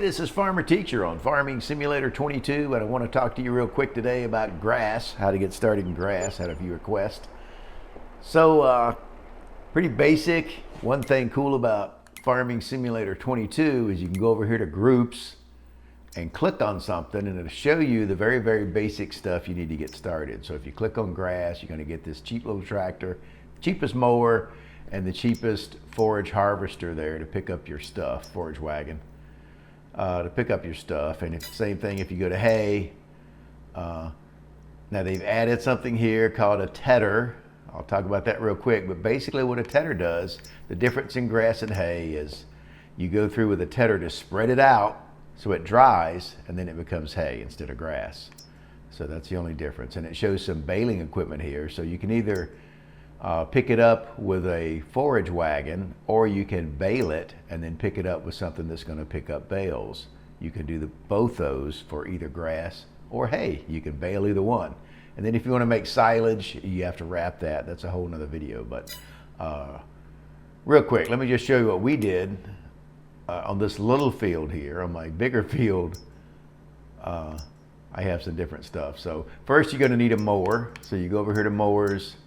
this is Farmer Teacher on Farming Simulator 22, and I want to talk to you real quick today about grass, how to get started in grass out of your request. So, pretty basic. One thing cool about Farming Simulator 22 is you can go over here to Groups and click on something, and it'll show you the very, very basic stuff you need to get started. So if you click on grass, you're going to get this cheap little tractor, cheapest mower, and the cheapest forage harvester there to pick up your stuff, forage wagon, to pick up your stuff. And it's the same thing if you go to hay. Now they've added something here called a tedder. I'll talk about that real quick, but basically what a tedder does, the difference in grass and hay is you go through with a tedder to spread it out so it dries, and then it becomes hay instead of grass. So that's the only difference. And it shows some baling equipment here, so you can either pick it up with a forage wagon, or you can bale it and then pick it up with something that's going to pick up bales. You can do both those for either grass or hay. You can bale either one. And then if you want to make silage, you have to wrap that. That's a whole nother video. But real quick, let me just show you what we did on this little field here. On my bigger field, I have some different stuff. So first you're going to need a mower. So you go over here to mowers,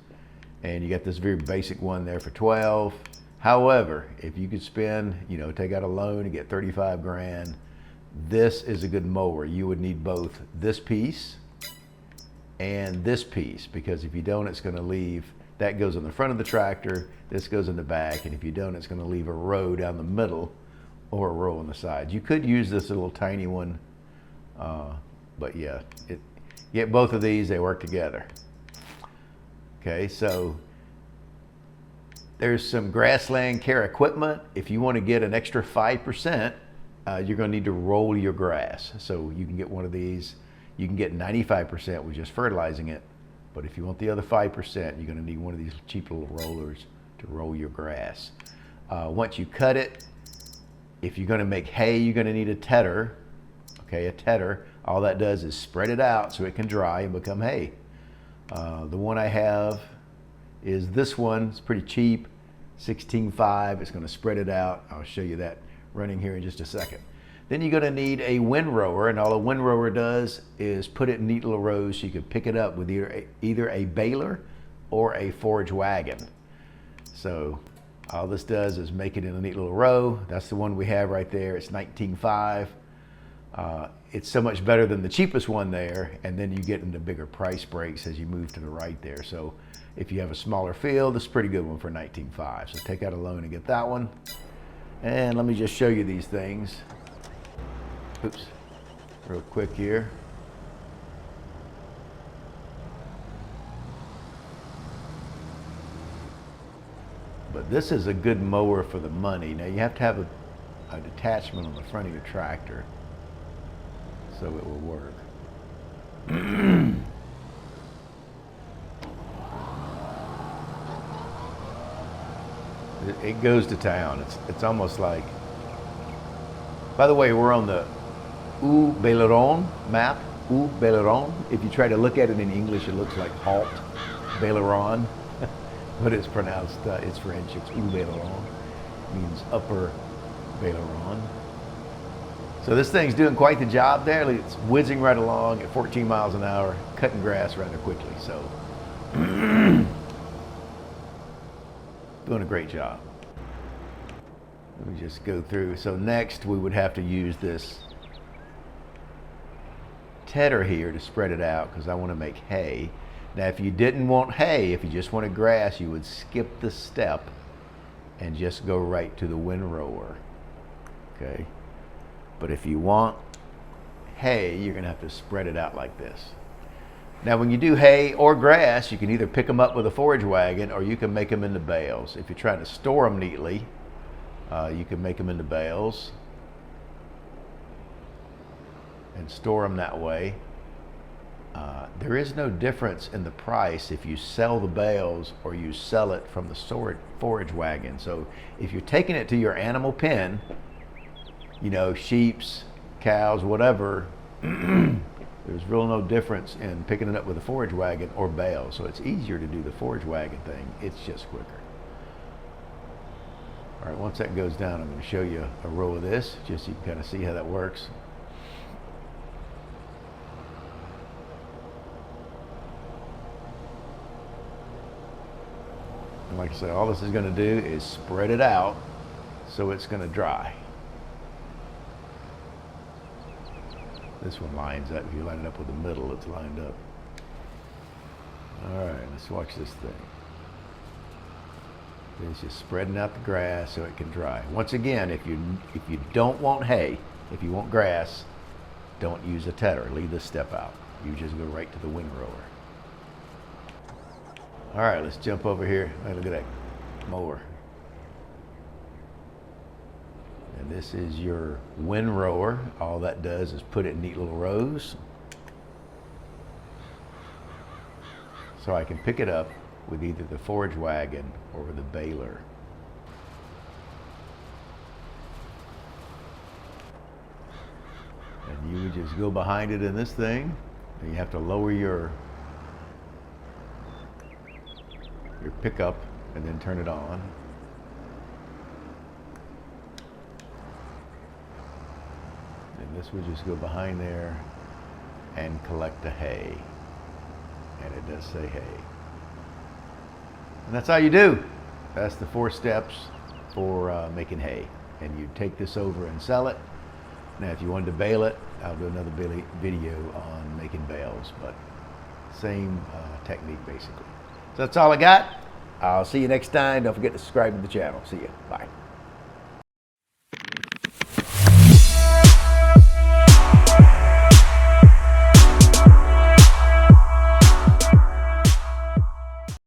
and you got this very basic one there for 12. However, if you could spend, take out a loan and get 35 grand, this is a good mower. You would need both this piece and this piece, because if you don't, it's going to leave, that goes on the front of the tractor, this goes in the back, and if you don't, it's going to leave a row down the middle or a row on the sides. You could use this little tiny one, but yeah, get both of these, they work together. Okay, so there's some grassland care equipment. If you want to get an extra 5%, you're going to need to roll your grass. So you can get one of these. You can get 95% with just fertilizing it. But if you want the other 5%, you're going to need one of these cheap little rollers to roll your grass. Once you cut it, if you're going to make hay, you're going to need a tedder. Okay, a tedder. All that does is spread it out so it can dry and become hay. The one I have is this one. It's pretty cheap, 16.5. It's going to spread it out. I'll show you that running here in just a second. Then you're going to need a windrower, and all a windrower does is put it in neat little rows so you can pick it up with either a baler or a forage wagon. So all this does is make it in a neat little row. That's the one we have right there. It's 19.5. It's so much better than the cheapest one there, and then you get into bigger price breaks as you move to the right there. So if you have a smaller field, it's a pretty good one for 19.5. So take out a loan and get that one. And let me just show you these things. Oops, real quick here. But this is a good mower for the money. Now you have to have a detachment on the front of your tractor, so it will work. It goes to town. It's almost like, by the way, we're on the U Baileron map, U Baileron. If you try to look at it in English, it looks like Alt Baileron, but it's pronounced, it's French, it's U Baileron, means upper Baileron. So this thing's doing quite the job there. It's whizzing right along at 14 miles an hour, cutting grass rather quickly. So doing a great job. Let me just go through. So next we would have to use this tedder here to spread it out, because I want to make hay. Now if you didn't want hay, if you just wanted grass, you would skip the step and just go right to the windrower. Okay. But if you want hay, you're going to have to spread it out like this. Now when you do hay or grass, you can either pick them up with a forage wagon, or you can make them into bales. If you're trying to store them neatly, you can make them into bales and store them that way. There is no difference in the price if you sell the bales or you sell it from the forage wagon. So if you're taking it to your animal pen, sheeps, cows, whatever, there's really no difference in picking it up with a forage wagon or bale. So it's easier to do the forage wagon thing. It's just quicker. All right, once that goes down, I'm going to show you a row of this, just so you can kind of see how that works. And like I said, all this is going to do is spread it out so it's going to dry. This one lines up. If you line it up with the middle, it's lined up. All right, let's watch this thing. It's just spreading out the grass so it can dry. Once again, if you don't want hay, if you want grass, don't use a tedder. Leave this step out. You just go right to the windrower. All right, let's jump over here. Hey, look at that mower. And this is your windrower. All that does is put it in neat little rows. So I can pick it up with either the forage wagon or the baler. And you would just go behind it in this thing, and you have to lower your pickup and then turn it on. And this would just go behind there and collect the hay. And it does say hay. And that's how you do. That's the 4 steps for making hay. And you take this over and sell it. Now if you wanted to bale it, I'll do another video on making bales, but same technique basically. So that's all I got. I'll see you next time. Don't forget to subscribe to the channel. See you. Bye.